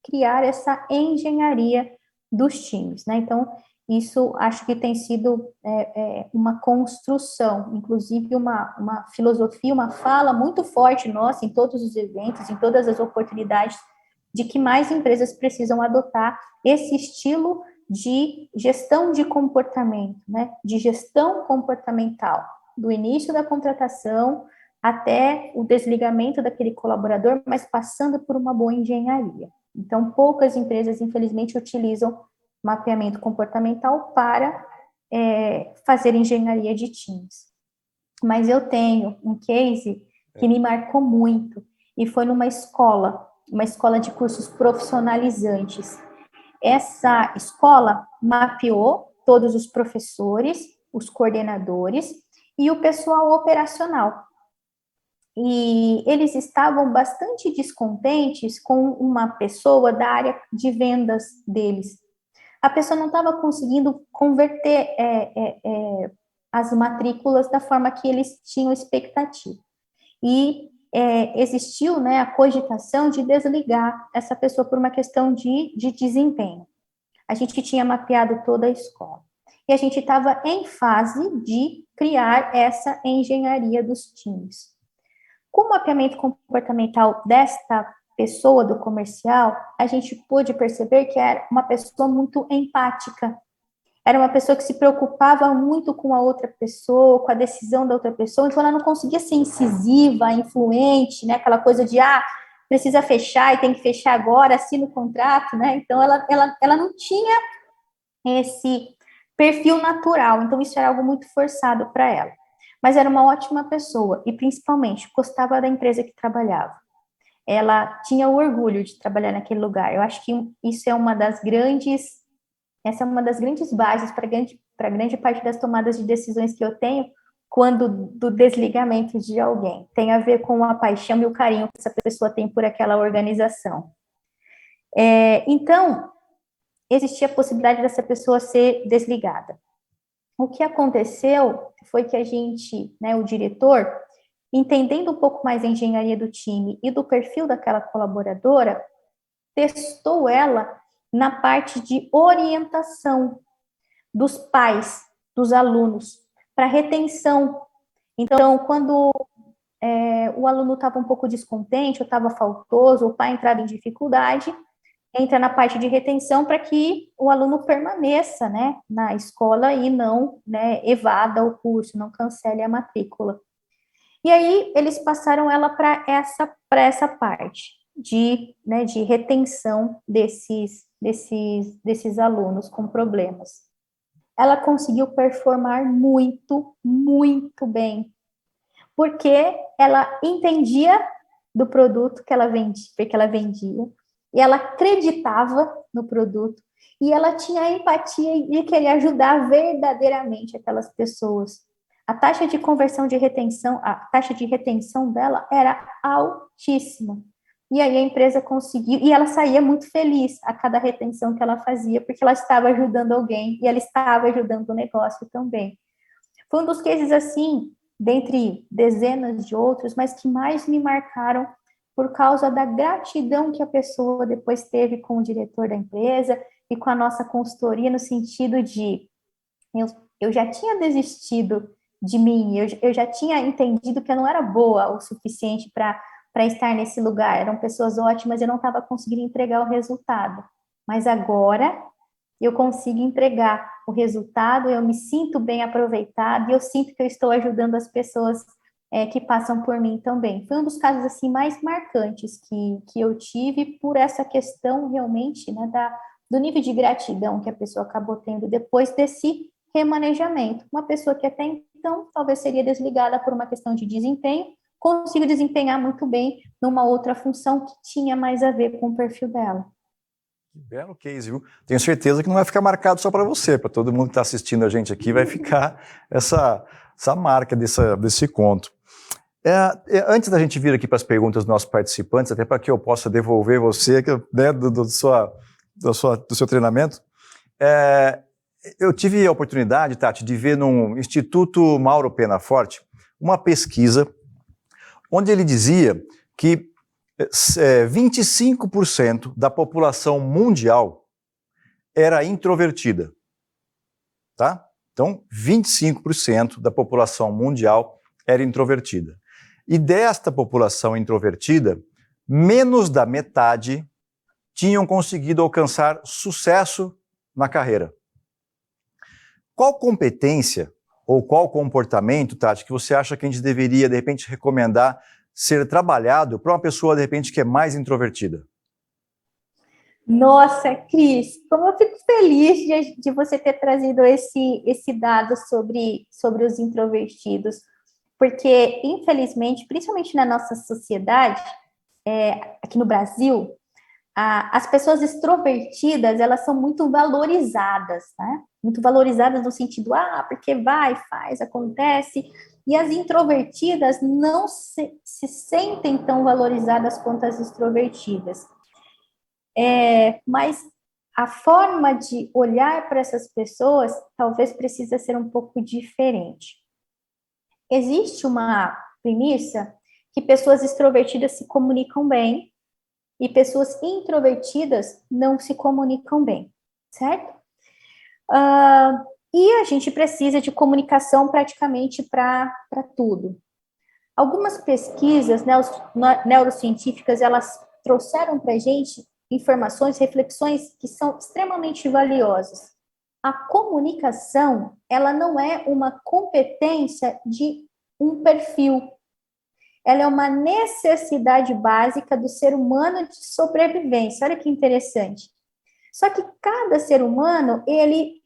criar essa engenharia dos times, né? Então, Isso acho que tem sido uma construção, inclusive uma filosofia, uma fala muito forte nossa em todos os eventos, em todas as oportunidades, de que mais empresas precisam adotar esse estilo de gestão de comportamento, né? De gestão comportamental, do início da contratação até o desligamento daquele colaborador, mas passando por uma boa engenharia. Então, poucas empresas, infelizmente, utilizam mapeamento comportamental para fazer engenharia de times. Mas eu tenho um case que me marcou muito, e foi numa escola de cursos profissionalizantes. Essa escola mapeou todos os professores, os coordenadores e o pessoal operacional. E eles estavam bastante descontentes com uma pessoa da área de vendas deles. A pessoa não estava conseguindo converter as matrículas da forma que eles tinham expectativa. E existiu, né, a cogitação de desligar essa pessoa por uma questão de desempenho. A gente tinha mapeado toda a escola. E a gente estava em fase de criar essa engenharia dos times. Com o mapeamento comportamental desta pessoa do comercial, a gente pôde perceber que era uma pessoa muito empática. Era uma pessoa que se preocupava muito com a outra pessoa, com a decisão da outra pessoa, então ela não conseguia ser incisiva, influente, né? Aquela coisa de, precisa fechar e tem que fechar agora, assina o contrato, né? Então ela não tinha esse perfil natural, então isso era algo muito forçado para ela. Mas era uma ótima pessoa e, principalmente, gostava da empresa que trabalhava. Ela tinha o orgulho de trabalhar naquele lugar. Eu acho que isso é uma das grandes bases para grande parte das tomadas de decisões que eu tenho quando do desligamento de alguém. Tem a ver com a paixão e o carinho que essa pessoa tem por aquela organização. Então, existia a possibilidade dessa pessoa ser desligada. O que aconteceu foi que a gente, né, o diretor, entendendo um pouco mais a engenharia do time e do perfil daquela colaboradora, testou ela na parte de orientação dos pais, dos alunos, para retenção. Então, quando o aluno estava um pouco descontente, ou estava faltoso, o pai entrava em dificuldade, entra na parte de retenção para que o aluno permaneça, né, na escola e não, né, evada o curso, não cancele a matrícula. E aí eles passaram ela para essa parte de retenção desses alunos com problemas. Ela conseguiu performar muito, muito bem, porque ela entendia do produto que ela vendia, e ela acreditava no produto, e ela tinha a empatia de querer ajudar verdadeiramente aquelas pessoas. A taxa de conversão de retenção, a taxa de retenção dela era altíssima. E aí a empresa conseguiu, e ela saía muito feliz a cada retenção que ela fazia, porque ela estava ajudando alguém, e ela estava ajudando o negócio também. Foi um dos cases, assim, dentre dezenas de outros, mas que mais me marcaram por causa da gratidão que a pessoa depois teve com o diretor da empresa e com a nossa consultoria, no sentido de, eu já tinha desistido de mim, eu já tinha entendido que eu não era boa o suficiente para estar nesse lugar, eram pessoas ótimas, eu não estava conseguindo entregar o resultado, mas agora eu consigo entregar o resultado, eu me sinto bem aproveitada e eu sinto que eu estou ajudando as pessoas que passam por mim também. Foi um dos casos assim mais marcantes que eu tive por essa questão realmente, né, do nível de gratidão que a pessoa acabou tendo depois desse remanejamento. Uma pessoa que até então talvez seria desligada por uma questão de desempenho, consigo desempenhar muito bem numa outra função que tinha mais a ver com o perfil dela. Que belo case, viu? Tenho certeza que não vai ficar marcado só para você, para todo mundo que está assistindo a gente aqui, vai ficar essa marca desse conto. Antes da gente vir aqui para as perguntas dos nossos participantes, até para que eu possa devolver você, né, do seu treinamento, eu tive a oportunidade, Tati, de ver no Instituto Mauro Penaforte uma pesquisa onde ele dizia que 25% da população mundial era introvertida. tá? Então, 25% da população mundial era introvertida. E desta população introvertida, menos da metade tinham conseguido alcançar sucesso na carreira. Qual competência ou qual comportamento, Tati, que você acha que a gente deveria, de repente, recomendar ser trabalhado para uma pessoa, de repente, que é mais introvertida? Nossa, Cris, como eu fico feliz de você ter trazido esse dado sobre os introvertidos, porque, infelizmente, principalmente na nossa sociedade, aqui no Brasil, as pessoas extrovertidas, elas são muito valorizadas, né? Muito valorizadas no sentido, porque vai, faz, acontece, e as introvertidas não se sentem tão valorizadas quanto as extrovertidas. Mas a forma de olhar para essas pessoas talvez precisa ser um pouco diferente. Existe uma premissa que pessoas extrovertidas se comunicam bem e pessoas introvertidas não se comunicam bem, certo? E a gente precisa de comunicação praticamente para tudo. Algumas pesquisas neurocientíficas, elas trouxeram para a gente informações, reflexões que são extremamente valiosas. A comunicação, ela não é uma competência de um perfil. Ela é uma necessidade básica do ser humano de sobrevivência. Olha que interessante. Só que cada ser humano, ele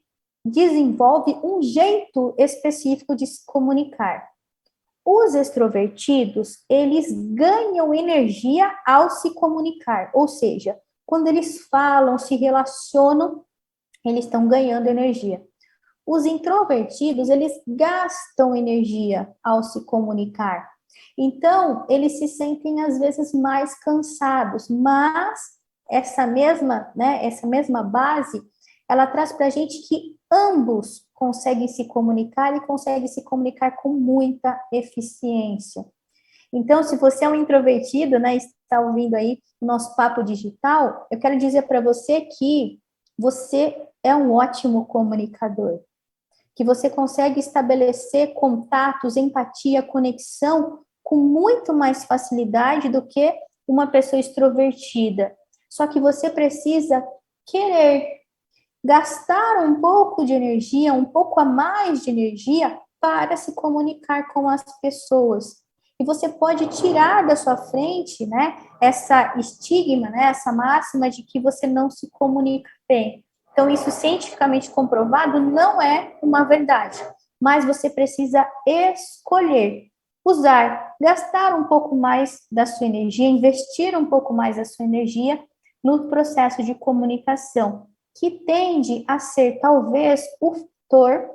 desenvolve um jeito específico de se comunicar. Os extrovertidos, eles ganham energia ao se comunicar, ou seja, quando eles falam, se relacionam, eles estão ganhando energia. Os introvertidos, eles gastam energia ao se comunicar. Então, eles se sentem, às vezes, mais cansados, mas essa mesma base, ela traz para a gente que ambos conseguem se comunicar e conseguem se comunicar com muita eficiência. Então, se você é um introvertido, né, está ouvindo aí o nosso papo digital, eu quero dizer para você que você é um ótimo comunicador, que você consegue estabelecer contatos, empatia, conexão com muito mais facilidade do que uma pessoa extrovertida. Só que você precisa querer gastar um pouco de energia, um pouco a mais de energia para se comunicar com as pessoas. E você pode tirar da sua frente, né, essa estigma, né, essa máxima de que você não se comunica bem. Então, isso cientificamente comprovado não é uma verdade, mas você precisa escolher usar, gastar um pouco mais da sua energia, investir um pouco mais da sua energia no processo de comunicação, que tende a ser, talvez, o fator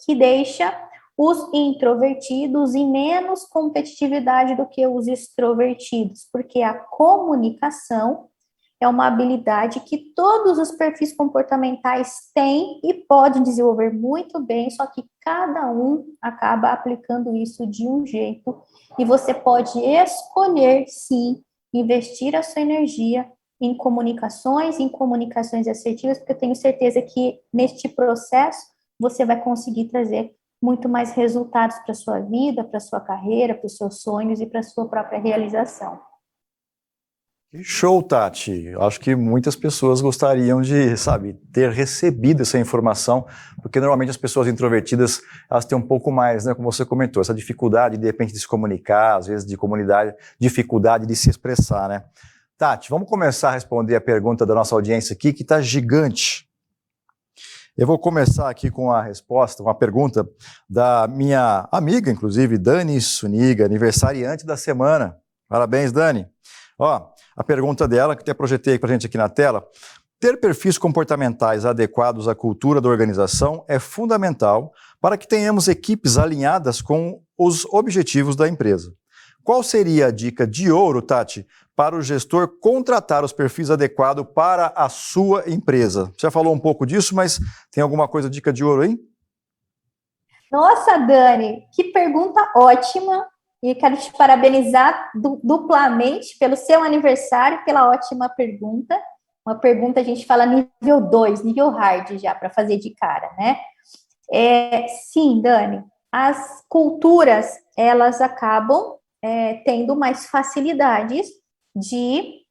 que deixa os introvertidos em menos competitividade do que os extrovertidos, porque a comunicação é uma habilidade que todos os perfis comportamentais têm e podem desenvolver muito bem, só que cada um acaba aplicando isso de um jeito, e você pode escolher, sim, investir a sua energia em comunicações assertivas, porque eu tenho certeza que neste processo você vai conseguir trazer muito mais resultados para a sua vida, para a sua carreira, para os seus sonhos e para a sua própria realização. Que show, Tati. Acho que muitas pessoas gostariam de, ter recebido essa informação, porque normalmente as pessoas introvertidas, elas têm um pouco mais, né, como você comentou, essa dificuldade, de repente, de se comunicar, às vezes dificuldade de se expressar, né? Tati, vamos começar a responder a pergunta da nossa audiência aqui, que está gigante. Eu vou começar aqui com a resposta, uma pergunta da minha amiga, inclusive, Dani Suniga, aniversariante da semana. Parabéns, Dani. Ó, a pergunta dela, que até projetei para a gente aqui na tela: ter perfis comportamentais adequados à cultura da organização é fundamental para que tenhamos equipes alinhadas com os objetivos da empresa. Qual seria a dica de ouro, Tati, para o gestor contratar os perfis adequados para a sua empresa? Você já falou um pouco disso, mas tem alguma coisa, dica de ouro aí? Nossa, Dani, que pergunta ótima. E quero te parabenizar duplamente pelo seu aniversário, pela ótima pergunta. Uma pergunta, a gente fala nível 2, nível hard já, para fazer de cara, né? Sim, Dani, as culturas, elas acabam tendo mais facilidades de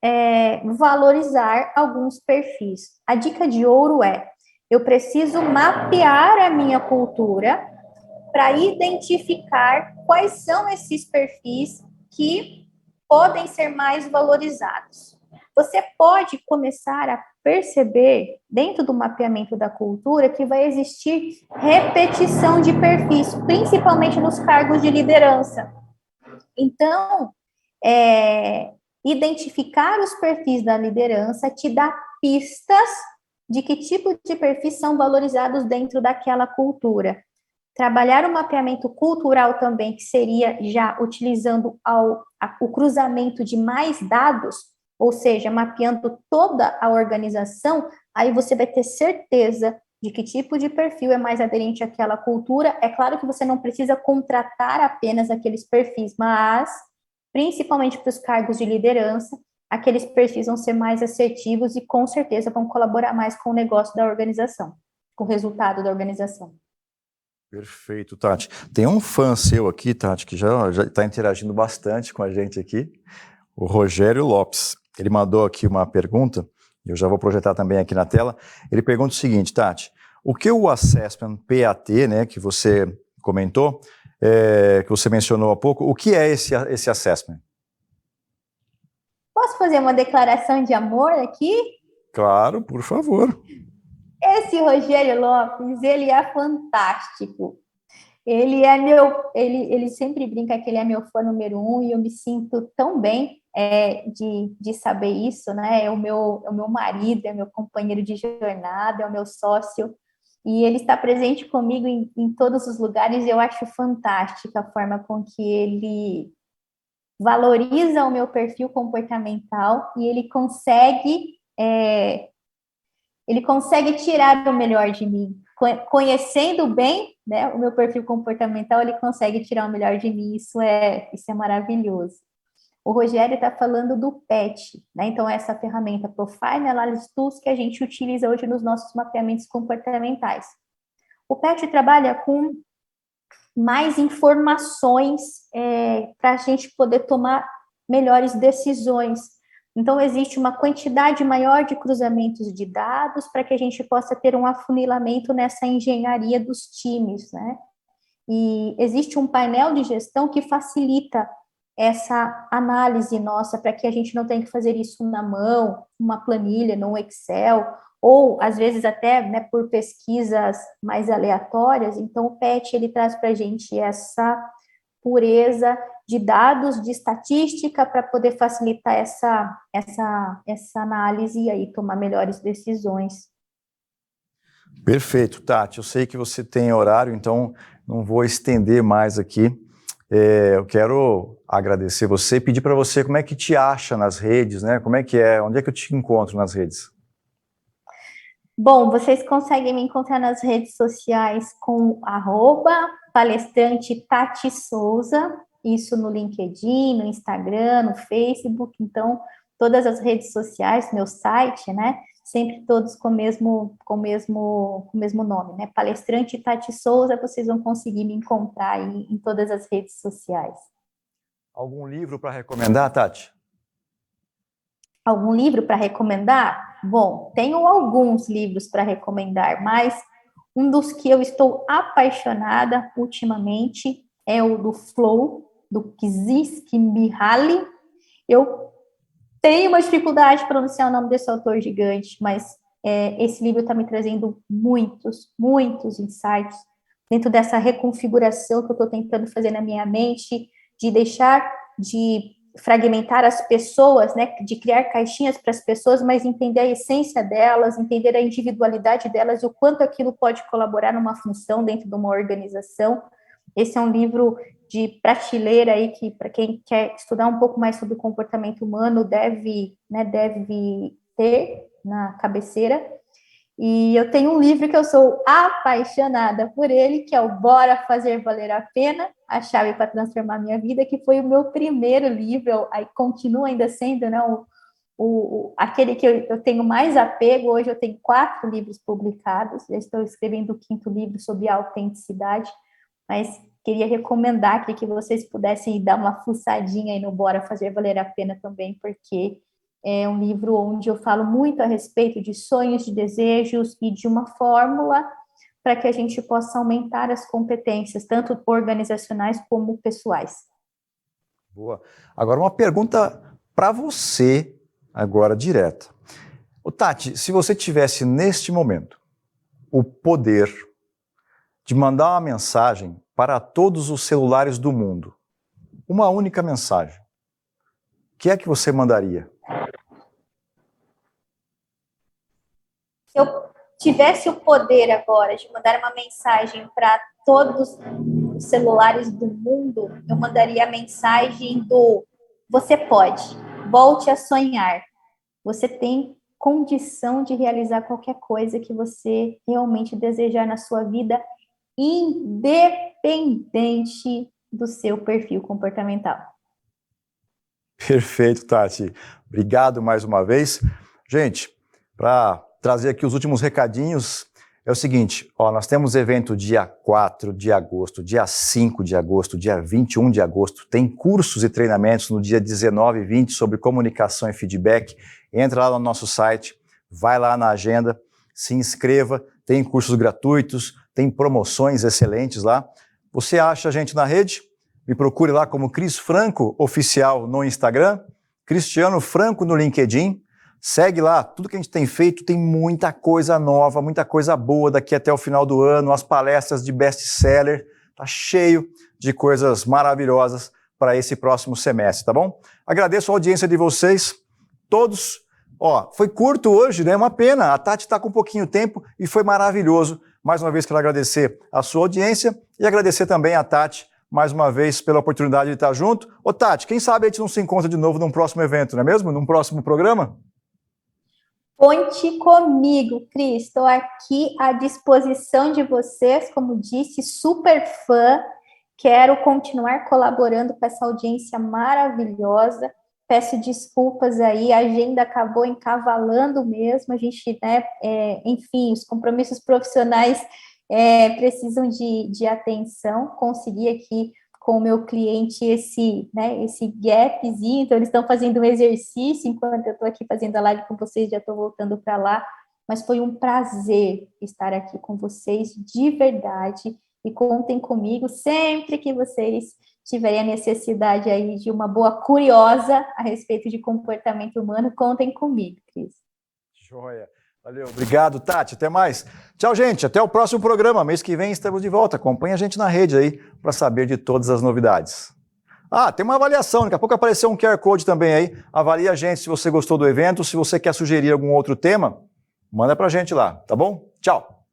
valorizar alguns perfis. A dica de ouro é: eu preciso mapear a minha cultura para identificar quais são esses perfis que podem ser mais valorizados. Você pode começar a perceber, dentro do mapeamento da cultura, que vai existir repetição de perfis, principalmente nos cargos de liderança. Então, identificar os perfis da liderança te dá pistas de que tipo de perfis são valorizados dentro daquela cultura. Trabalhar o mapeamento cultural também, que seria já utilizando o cruzamento de mais dados, ou seja, mapeando toda a organização, aí você vai ter certeza de que tipo de perfil é mais aderente àquela cultura. É claro que você não precisa contratar apenas aqueles perfis, mas, principalmente para os cargos de liderança, aqueles perfis vão ser mais assertivos e, com certeza, vão colaborar mais com o negócio da organização, com o resultado da organização. Perfeito, Tati. Tem um fã seu aqui, Tati, que já está interagindo bastante com a gente aqui, o Rogério Lopes. Ele mandou aqui uma pergunta, eu já vou projetar também aqui na tela. Ele pergunta o seguinte, Tati: o que o Assessment PAT, né, que você comentou, que você mencionou há pouco, o que é esse Assessment? Posso fazer uma declaração de amor aqui? Claro, por favor. Esse Rogério Lopes, ele é fantástico. Ele sempre brinca que ele é meu fã número 1 e eu me sinto tão bem de saber isso, né? É o meu marido, é meu companheiro de jornada, é o meu sócio, e ele está presente comigo em todos os lugares, e eu acho fantástica a forma com que ele valoriza o meu perfil comportamental e ele consegue tirar o melhor de mim. Conhecendo bem, né, o meu perfil comportamental, ele consegue tirar o melhor de mim. Isso é maravilhoso. O Rogério está falando do PET, né? Então, essa ferramenta Profile Analysis Tools que a gente utiliza hoje nos nossos mapeamentos comportamentais. O PET trabalha com mais informações para a gente poder tomar melhores decisões. Então, existe uma quantidade maior de cruzamentos de dados para que a gente possa ter um afunilamento nessa engenharia dos times, né? E existe um painel de gestão que facilita essa análise nossa para que a gente não tenha que fazer isso na mão, uma planilha, no Excel, ou às vezes até, né, por pesquisas mais aleatórias. Então, o PET ele traz para a gente essa pureza de dados, de estatística, para poder facilitar essa análise e aí tomar melhores decisões. Perfeito, Tati. Eu sei que você tem horário, então não vou estender mais aqui. Eu quero agradecer você e pedir para você como é que te acha nas redes, né? Como é que é? Onde é que eu te encontro nas redes? Bom, vocês conseguem me encontrar nas redes sociais com @palestrante Tati Souza, isso no LinkedIn, no Instagram, no Facebook, então todas as redes sociais, meu site, né? Sempre todos com o mesmo nome, né? Palestrante Tati Souza, vocês vão conseguir me encontrar aí em todas as redes sociais. Algum livro para recomendar, Tati? Algum livro para recomendar? Bom, tenho alguns livros para recomendar, mas um dos que eu estou apaixonada ultimamente é o do Flow, do Csikszentmihalyi. Eu tenho uma dificuldade de pronunciar o nome desse autor gigante, mas esse livro está me trazendo muitos, muitos insights dentro dessa reconfiguração que eu estou tentando fazer na minha mente, de deixar de fragmentar as pessoas, né, de criar caixinhas para as pessoas, mas entender a essência delas, entender a individualidade delas e o quanto aquilo pode colaborar numa função dentro de uma organização. Esse é um livro de prateleira aí que, para quem quer estudar um pouco mais sobre o comportamento humano, deve ter na cabeceira. E eu tenho um livro que eu sou apaixonada por ele, que é o Bora Fazer Valer a Pena, a chave para transformar minha vida, que foi o meu primeiro livro, aí continua ainda sendo, né, aquele que eu tenho mais apego. Hoje eu tenho 4 livros publicados, já estou escrevendo o 5º livro sobre autenticidade, mas queria recomendar aqui que vocês pudessem dar uma fuçadinha aí no Bora Fazer Valer a Pena também, porque é um livro onde eu falo muito a respeito de sonhos, de desejos e de uma fórmula para que a gente possa aumentar as competências, tanto organizacionais como pessoais. Boa. Agora uma pergunta para você, agora direta. Ô, Tati, se você tivesse neste momento o poder de mandar uma mensagem para todos os celulares do mundo, uma única mensagem, o que é que você mandaria? Se eu tivesse o poder agora de mandar uma mensagem para todos os celulares do mundo, eu mandaria a mensagem do: você pode, volte a sonhar. Você tem condição de realizar qualquer coisa que você realmente desejar na sua vida, independente do seu perfil comportamental. Perfeito, Tati. Obrigado mais uma vez. Gente, para trazer aqui os últimos recadinhos, é o seguinte, nós temos evento dia 4 de agosto, dia 5 de agosto, dia 21 de agosto, tem cursos e treinamentos no dia 19 e 20 sobre comunicação e feedback. Entra lá no nosso site, vai lá na agenda, se inscreva, tem cursos gratuitos, tem promoções excelentes lá. Você acha a gente na rede? Me procure lá como Cris Franco Oficial no Instagram, Cristiano Franco no LinkedIn. Segue lá, tudo que a gente tem feito, tem muita coisa nova, muita coisa boa daqui até o final do ano, as palestras de best-seller, tá cheio de coisas maravilhosas para esse próximo semestre, tá bom? Agradeço a audiência de vocês, todos. Foi curto hoje, né? Uma pena, a Tati está com um pouquinho de tempo e foi maravilhoso. Mais uma vez quero agradecer a sua audiência e agradecer também a Tati, mais uma vez, pela oportunidade de estar junto. Ô Tati, quem sabe a gente não se encontra de novo num próximo evento, não é mesmo? Num próximo programa? Conte comigo, Cris. Estou aqui à disposição de vocês, como disse, super fã. Quero continuar colaborando com essa audiência maravilhosa. Peço desculpas aí, a agenda acabou encavalando mesmo. A gente, enfim, os compromissos profissionais precisam de atenção. Consegui aqui com o meu cliente esse gapzinho, então eles estão fazendo um exercício enquanto eu estou aqui fazendo a live com vocês, já estou voltando para lá, mas foi um prazer estar aqui com vocês, de verdade, e contem comigo sempre que vocês tiverem a necessidade aí de uma boa curiosa a respeito de comportamento humano, contem comigo, Cris. Joia. Valeu, obrigado, Tati, até mais. Tchau, gente, até o próximo programa. Mês que vem estamos de volta. Acompanhe a gente na rede aí para saber de todas as novidades. Tem uma avaliação, daqui a pouco apareceu um QR Code também aí. Avalie a gente se você gostou do evento, se você quer sugerir algum outro tema, manda pra gente lá, tá bom? Tchau.